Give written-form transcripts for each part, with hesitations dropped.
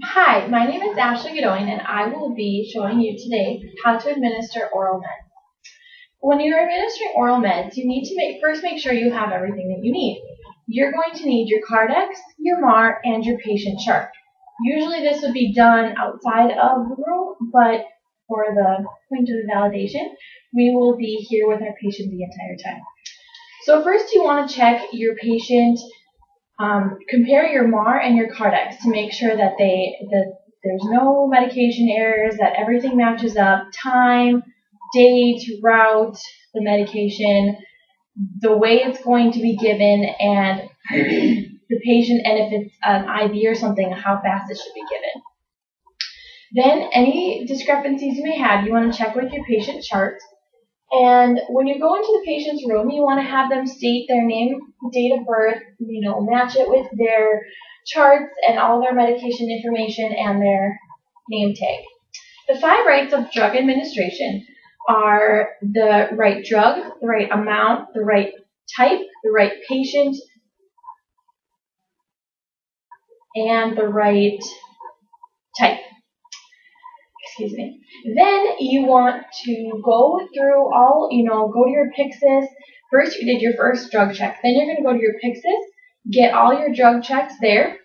Hi, my name is GOODOIEN, and I will be showing you today how to administer oral meds. When you're administering oral meds, you need to first make sure you have everything that you need. You're going to need your Cardex, your MAR, and your patient chart. Usually this would be done outside of the room, but for the point of the validation, we will be here with our patient the entire time. So first you want to check your patient. Compare your MAR and your Cardex to make sure that there's no medication errors, that everything matches up, time, date, route, the medication, the way it's going to be given, and the patient, and if it's an IV or something, how fast it should be given. Then any discrepancies you may have, you want to check with your patient chart. And when you go into the patient's room, you want to have them state their name, date of birth, match it with their charts and all their medication information and their name tag. The 5 rights of drug administration are the right drug, the right amount, the right type, the right patient, and the right type. Excuse me. Then you want to go through all, go to your Pyxis. First you did your first drug check. Then you're going to go to your Pyxis, get all your drug checks there.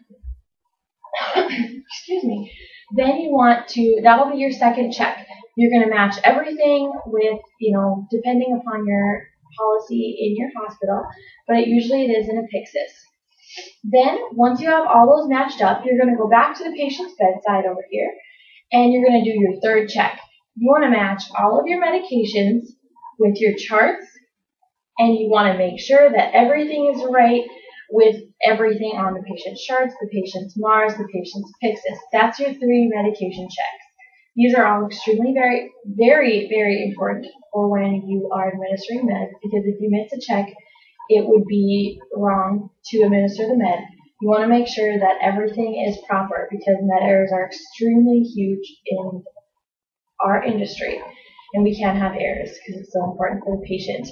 Excuse me. Then you want to, that'll be your second check. You're going to match everything with, depending upon your policy in your hospital, but usually it is in a Pyxis. Then once you have all those matched up, you're going to go back to the patient's bedside over here. And you're going to do your third check. You want to match all of your medications with your charts, and you want to make sure that everything is right with everything on the patient's charts, the patient's MARS, the patient's Pyxis. That's your 3 medication checks. These are all extremely, very, very, very important for when you are administering meds, because if you miss a check, it would be wrong to administer the med. You want to make sure that everything is proper, because med errors are extremely huge in our industry, and we can't have errors because it's so important for the patient.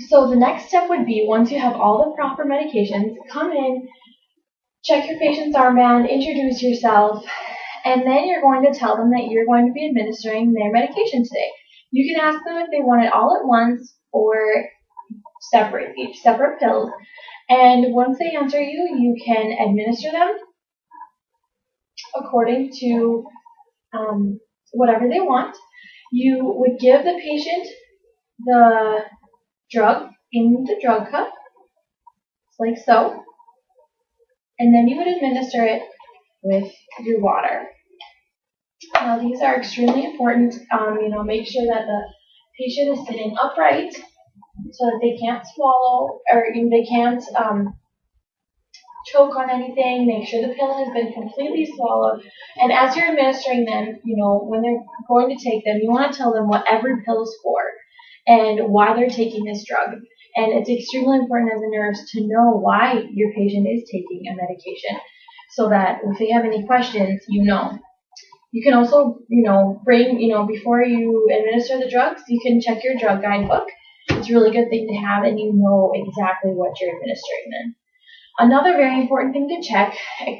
So the next step would be, once you have all the proper medications, come in, check your patient's armband, introduce yourself, and then you're going to tell them that you're going to be administering their medication today. You can ask them if they want it all at once or separate, each separate pills. And once they answer you, you can administer them according to whatever they want. You would give the patient the drug in the drug cup, like so, and then you would administer it with your water. Now these are extremely important. Make sure that the patient is sitting upright, so that they can't swallow, or they can't choke on anything. Make sure the pill has been completely swallowed. And as you're administering them, when they're going to take them, you want to tell them what every pill is for and why they're taking this drug. And it's extremely important as a nurse to know why your patient is taking a medication, so that if they have any questions, you know. You can also, bring, before you administer the drugs, you can check your drug guidebook. It's a really good thing to have, and you know exactly what you're administering then. Another very important thing to check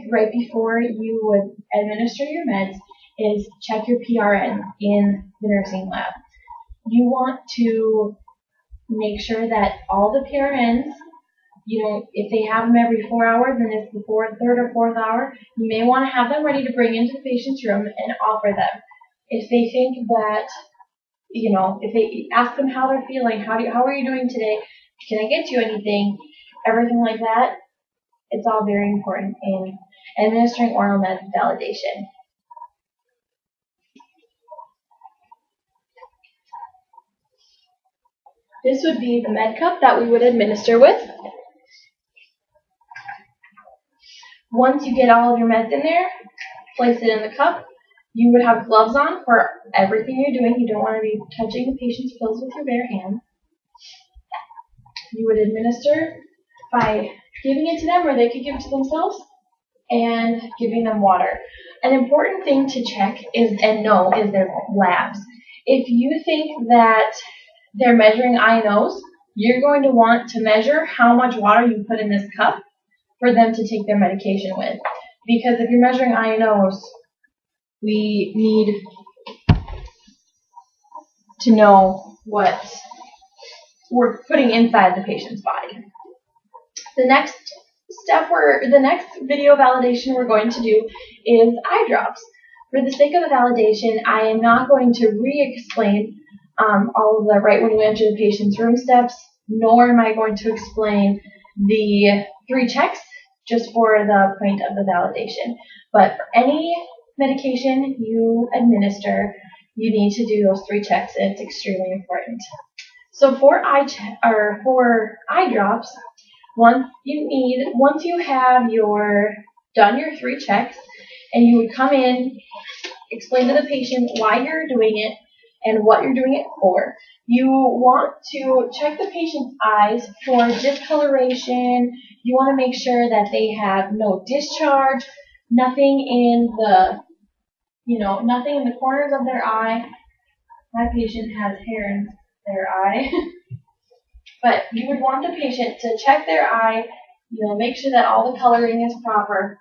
right before you would administer your meds is check your PRN in the nursing lab. You want to make sure that all the PRNs, if they have them every 4 hours and it's the third or fourth hour, you may want to have them ready to bring into the patient's room and offer them. If they think that, if they ask them how they're feeling, how are you doing today? Can I get you anything? Everything like that. It's all very important in administering oral med validation. This would be the med cup that we would administer with. Once you get all of your meds in there, place it in the cup. You would have gloves on for everything you're doing. You don't want to be touching the patient's pills with your bare hands. You would administer by giving it to them, or they could give it to themselves, and giving them water. An important thing to check is their labs. If you think that they're measuring I&Os, you're going to want to measure how much water you put in this cup for them to take their medication with. Because if you're measuring eye and nose, we need to know what we're putting inside the patient's body. The next video validation we're going to do is eye drops. For the sake of the validation, I am not going to re-explain all of the right when you enter the patient's room steps, nor am I going to explain the 3 checks, just for the point of the validation. But for any medication you administer, you need to do those 3 checks, and it's extremely important. So for eye drops, once you have done your 3 checks, and you would come in, explain to the patient why you're doing it and what you're doing it for. You want to check the patient's eyes for discoloration. You want to make sure that they have no discharge, nothing in the corners of their eye. My patient has hair in their eye. But you would want the patient to check their eye, make sure that all the coloring is proper,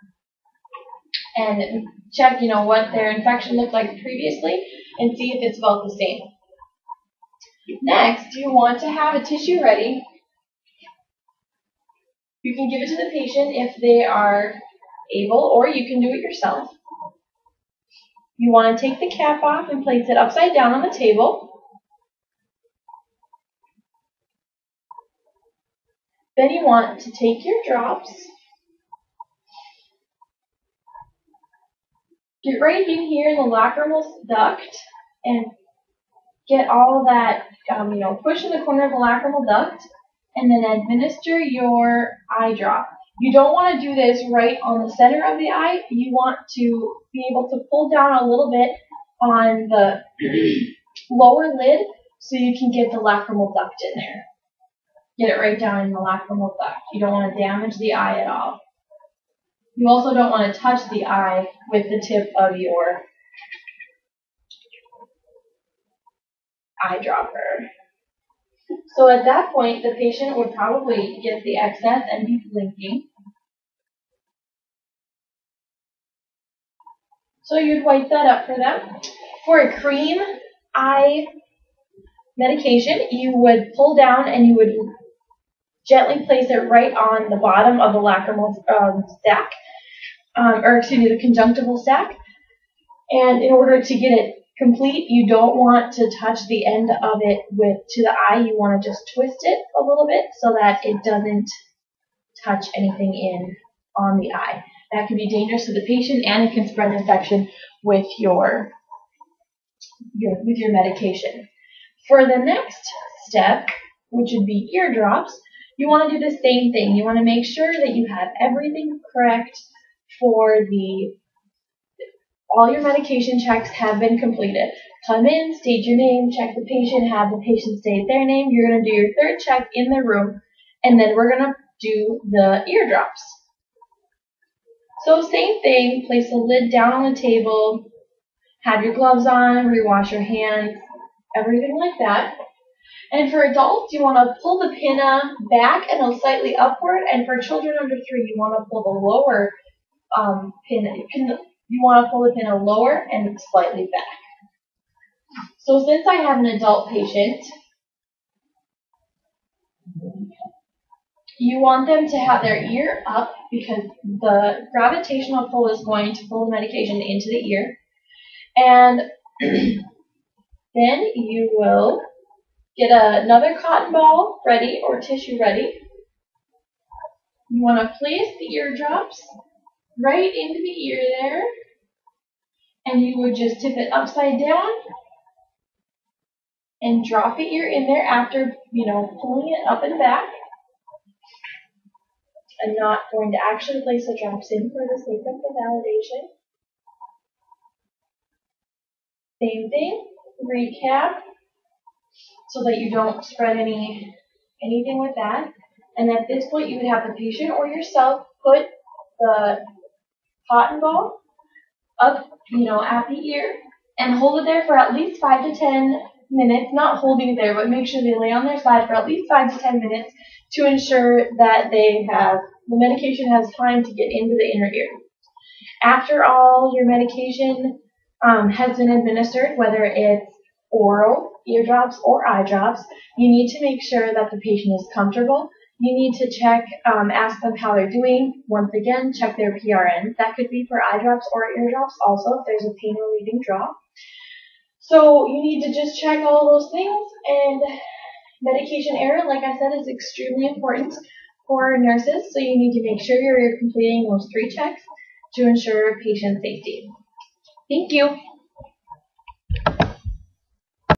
and check, what their infection looked like previously, and see if it's about the same. Next, you want to have a tissue ready. You can give it to the patient if they are able, or you can do it yourself. You want to take the cap off and place it upside down on the table. Then you want to take your drops, get right in here in the lacrimal duct, and get all that, push in the corner of the lacrimal duct, and then administer your eye drop. You don't want to do this right on the center of the eye. You want to be able to pull down a little bit on the lower lid so you can get the lacrimal duct in there. Get it right down in the lacrimal duct. You don't want to damage the eye at all. You also don't want to touch the eye with the tip of your eyedropper. So at that point, the patient would probably get the excess and be blinking. So you'd wipe that up for them. For a cream eye medication, you would pull down and you would gently place it right on the bottom of the lacrimal sac, the conjunctival sac. And in order to get it complete, you don't want to touch the end of it to the eye. You want to just twist it a little bit so that it doesn't touch anything on the eye. That can be dangerous to the patient, and it can spread infection with your medication. For the next step, which would be ear drops, you want to do the same thing. You want to make sure that you have everything correct for all your medication checks have been completed. Come in, state your name, check the patient, have the patient state their name. You're going to do your 3rd check in the room, and then we're going to do the ear drops. So same thing, place the lid down on the table, have your gloves on, rewash your hands, everything like that. And for adults, you want to pull the pinna back and slightly upward, and for children under 3, you want to pull the lower pinna. You want to pull the pinna lower and slightly back. So since I have an adult patient, you want them to have their ear up because the gravitational pull is going to pull the medication into the ear. And then you will get another cotton ball ready or tissue ready. You want to place the eardrops right into the ear there, and you would just tip it upside down and drop the ear in there after, pulling it up and back. I'm not going to actually place the drops in for the sake of the validation. Same thing, recap, so that you don't spread anything with that. And at this point, you would have the patient or yourself put the cotton ball up, at the ear, and hold it there for at least 5 to 10 minutes, not hold you there, but make sure they lay on their side for at least 5 to 10 minutes to ensure that the medication has time to get into the inner ear. After all your medication has been administered, whether it's oral, eardrops, or eye drops, you need to make sure that the patient is comfortable. You need to check, ask them how they're doing. Once again, check their PRN. That could be for eye drops or eardrops also if there's a pain relieving drop. So you need to just check all those things, and medication error, like I said, is extremely important for nurses, so you need to make sure you're completing those 3 checks to ensure patient safety. Thank you.